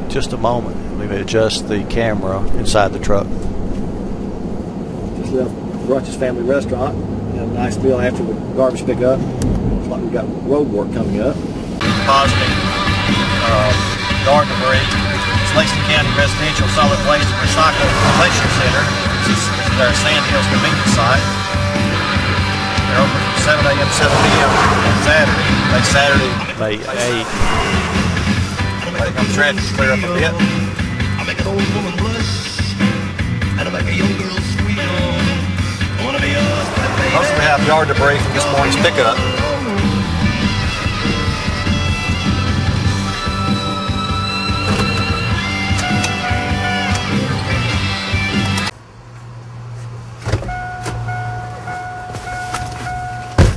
just a moment. Let me adjust the camera inside the truck. Just left Brunch's Family Restaurant. Had a nice meal after the garbage pickup. Looks like we've got road work coming up. Positive yard debris. It's Lacey County Residential Solid Waste Recycling Center. This is their Sand Hills convenience site. They're open from 7 a.m. to 7 p.m. on Saturday, May 8th. Waiting on the traffic to clear up a bit. I make an old woman blush, and I make a young girl squeal. I wanna be yours, baby. Most of we have yard debris from this morning's pickup.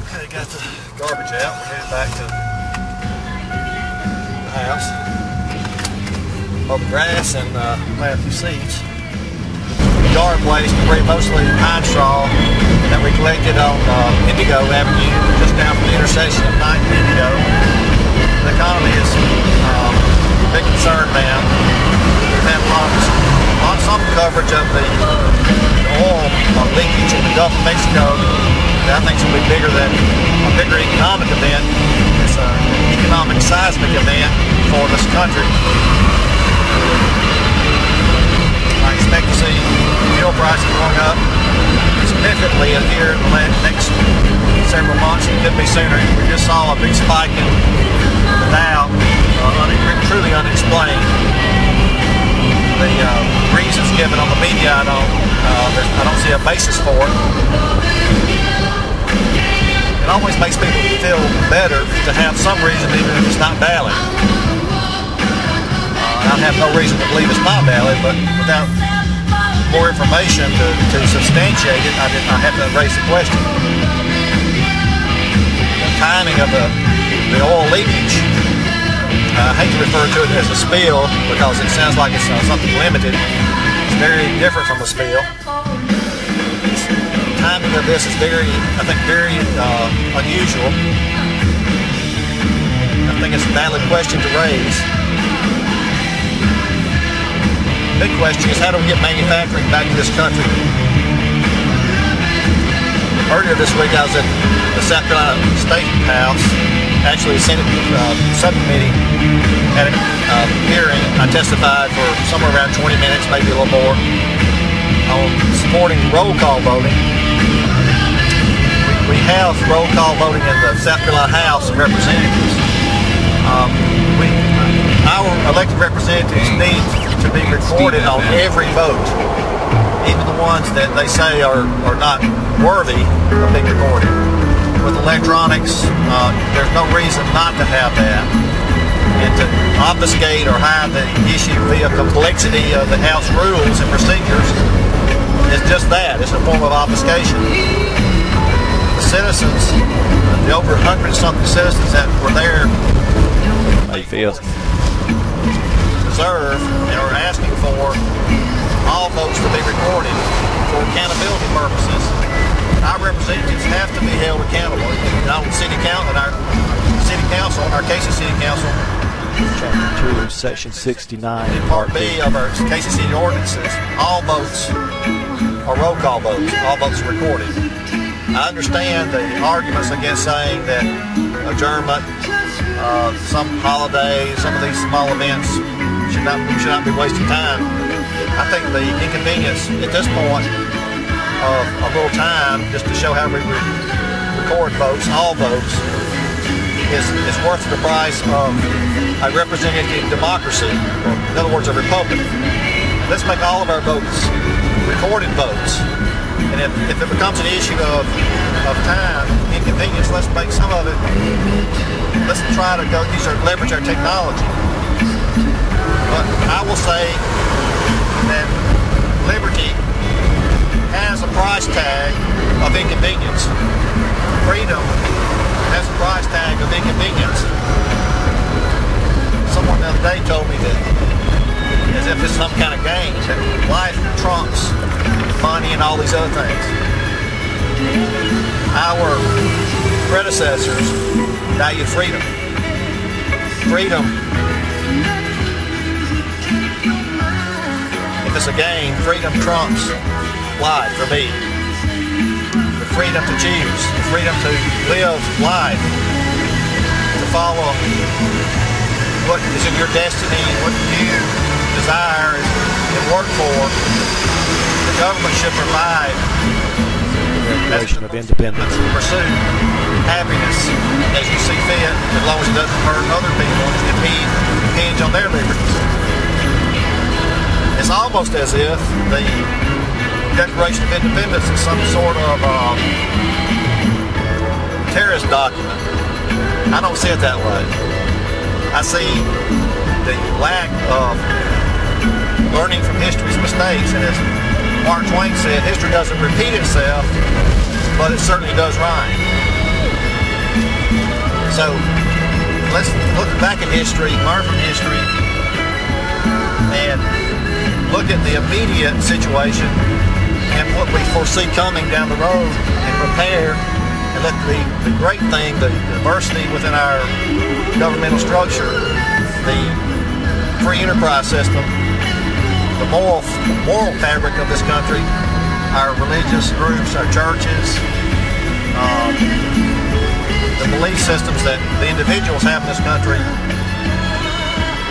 Okay, got the garbage out. We're headed back to the house. Mow the grass and plant a few seeds. Yard waste debris, mostly pine straw that we collected on Indigo Avenue, just down from the intersection of 9th and Indigo. The economy is a big concern now. We've had some coverage of the oil leakage in the Gulf of Mexico that I think is going to be bigger than a bigger economic event. It's an economic seismic event for this country. I expect to see fuel prices going up significantly here in the next several months. It could be sooner. We just saw a big spike in the Dow, truly unexplained. The reasons given on the media, I don't see a basis for it. It always makes people feel better to have some reason, even if it's not valid. I have no reason to believe it's not valid, but without more information to substantiate it, I have to raise the question. The timing of the oil leakage, I hate to refer to it as a spill because it sounds like it's something limited. It's very different from a spill. The timing of this is very unusual. I think it's a valid question to raise. The big question is, how do we get manufacturing back to this country? Earlier this week I was at the South Carolina State House, actually the Senate subcommittee had a hearing. I testified for somewhere around 20 minutes, maybe a little more, on supporting roll call voting. We have roll call voting in the South Carolina House of Representatives. Our elected representatives need to be recorded on every vote, even the ones that they say are not worthy of being recorded. With electronics, there's no reason not to have that. And to obfuscate or hide the issue via complexity of the House rules and procedures is just that. It's a form of obfuscation. The citizens, the over 100-something citizens that were there May 5th. deserve or are asking for all votes to be recorded for accountability purposes. Our representatives have to be held accountable. Not only city council, our Cayce City Council, Chapter 2, Section 69, Part B of our Cayce City ordinances, all votes are roll call votes. All votes are recorded. I understand the arguments against saying that adjournment, some holidays, some of these small events should not be wasting time. I think the inconvenience at this point of a little time just to show how we record votes, all votes, is worth the price of a representative democracy, or in other words, a republic. Let's make all of our votes recorded votes. And if it becomes an issue of time, inconvenience, let's make some of it, let's try to leverage our technology. But I will say that liberty has a price tag of inconvenience. Freedom has a price tag of inconvenience. Someone the other day told me that, as if it's some kind of game, that life trumps money and all these other things. Our predecessors valued freedom. Freedom if it's a game, freedom trumps life for me. The freedom to choose, the freedom to live life, to follow what is in your destiny, what you desire and work for. The government should provide Declaration of Independence. Pursue happiness as you see fit, as long as it doesn't hurt other people and impinge on their liberties. It's almost as if the Declaration of Independence is some sort of terrorist document. I don't see it that way. I see the lack of learning from history's mistakes, and as Mark Twain said, history doesn't repeat itself, but it certainly does rhyme. So let's look back at history, learn from history, and look at the immediate situation and what we foresee coming down the road and prepare, and let the great thing, the diversity within our governmental structure, the free enterprise system, the moral fabric of this country, our religious groups, our churches, the belief systems that the individuals have in this country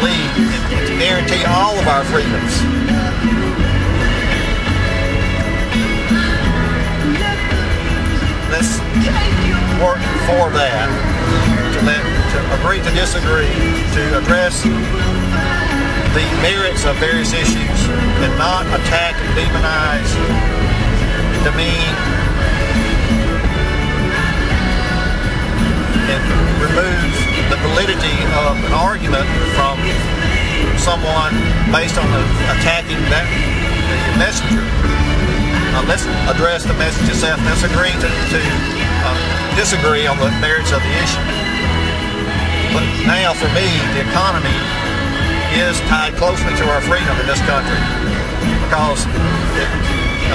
lead and to guarantee all of our freedoms. Let's work for that, to agree to disagree, to address the merits of various issues and not attack and demonize, demean, and remove the validity of an argument from someone based on attacking the messenger. Let's address the message itself. Let's agree to disagree on the merits of the issue. But now, for me, the economy is tied closely to our freedom in this country, because it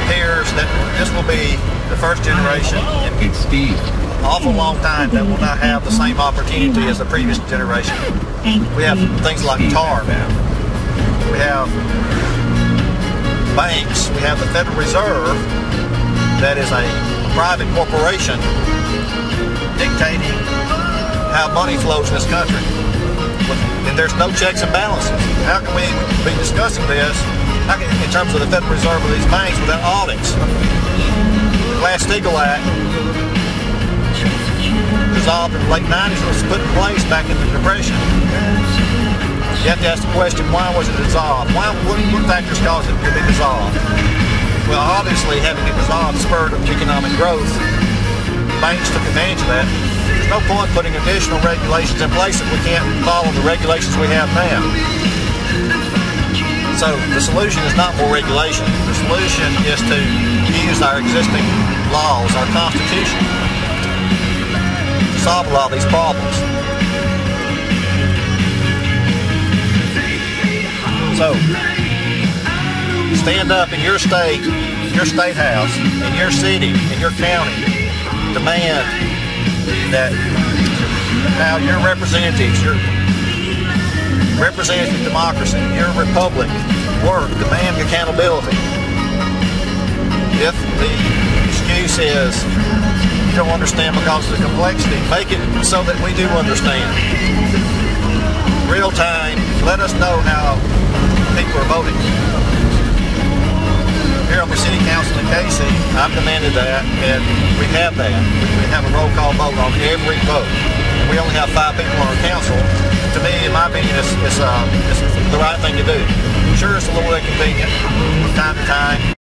appears that this will be the first generation in an awful long time that will not have the same opportunity as the previous generation. We have things like TAR now. We have banks. We have the Federal Reserve, that is a private corporation dictating how money flows in this country. And there's no checks and balances. How can we be discussing this in terms of the Federal Reserve of these banks without audits? The Glass-Steagall Act, dissolved in the late 90s, was put in place back in the Depression. You have to ask the question, why was it dissolved? What factors caused it to be dissolved? Well, obviously, having it dissolved spurred economic growth. Banks took advantage of that. There's no point putting additional regulations in place if we can't follow the regulations we have now. So the solution is not more regulation. The solution is to use our existing laws, our Constitution, to solve a lot of these problems. So, stand up in your state house, in your city, in your county, demand that now your representatives, your representative democracy, your republic work, demand accountability. If the excuse is you don't understand because of the complexity, make it so that we do understand. Real time, let us know how people are voting. Here on the City Council in Cayce, I've demanded that, and we have that. We have a roll call vote on every vote. We only have 5 people on our council. To me, in my opinion, it's the right thing to do. Sure, it's a little inconvenient from time to time.